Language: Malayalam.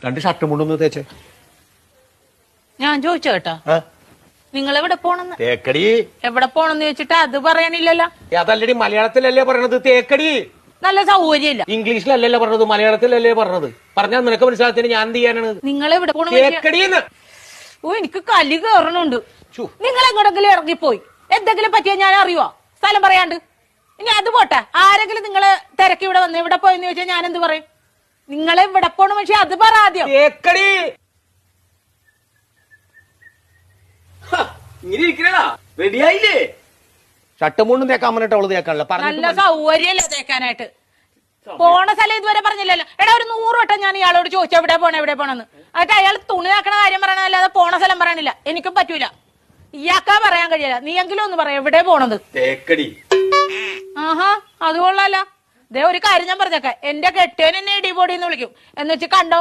2 ഷർട്ട് മുണ്ടൊന്ന് തേച്ചേ. ഞാൻ ചോദിച്ചോ കേട്ടാ, നിങ്ങൾ എവിടെ പോണെന്ന്? തേക്കടി. എവിടെ പോണെന്ന് ചോദിച്ചിട്ട് അത് പറയണില്ലല്ലോ. അതല്ലടി, മലയാളത്തിലല്ലേ പറയണത് തേക്കടി. നല്ല സൗകര്യമില്ല. ഇംഗ്ലീഷിലല്ലല്ലോ പറഞ്ഞത്, മലയാളത്തിലല്ലേ പറഞ്ഞത്. പറഞ്ഞാൽ നിനക്ക് മനസ്സിലാത്തിന് ഞാൻ എന്ത് ചെയ്യാനാണ്? നിങ്ങൾ എവിടെ പോണ? തേക്കടിന്ന്. ഓ, എനിക്ക് കലി കയറണുണ്ട്. നിങ്ങൾ എങ്ങോട്ടെങ്കിലും ഇറങ്ങിപ്പോയി എന്തെങ്കിലും പറ്റിയാ ഞാൻ അറിയുവോ? സ്ഥലം പറയാണ്ട്. ഇനി അത് പോട്ടെ, ആരെങ്കിലും നിങ്ങളെ തിരക്കി ഇവിടെ വന്ന് ഇവിടെ പോയെന്ന് ചോദിച്ചാൽ ഞാൻ എന്ത് പറയും? നിങ്ങളെ ഇവിടെ പോണ പക്ഷെ അത് പറ ആദ്യം. തേക്കടി. റെഡിയായില്ലേ? ഷർട്ട് മുണ്ടും തേക്കാൻ പറഞ്ഞിട്ട് അവള് തേക്കാനുള്ള. നല്ല സൗകര്യല്ലേ തേക്കാനായിട്ട്? പോണ സ്ഥലം ഇതുവരെ പറഞ്ഞില്ലല്ലോ. എടാ, ഒരു 100 വട്ടം ഞാൻ ഇയാളോട് ചോദിച്ചു എവിടെ പോണെന്ന്. എന്നിട്ട് അയാൾ തുണി ആക്കണ കാര്യം പറയണല്ലാതെ പോണ സ്ഥലം പറയണില്ല. എനിക്കും പറ്റൂല, ഇയാൾക്കാ പറയാൻ കഴിയില്ല. നീയെങ്കിലും ഒന്ന് പറയാം എവിടെ പോണത്. തേക്കടി. ആഹാ, അത് കൊള്ളാലോ. ദേ ഒരു കാര്യം ഞാൻ പറഞ്ഞേക്കാം, എന്റെ കെട്ടിയൻ എന്നെ ഇടിപൊടി എന്ന് വിളിക്കും എന്ന് വെച്ച് കണ്ടോ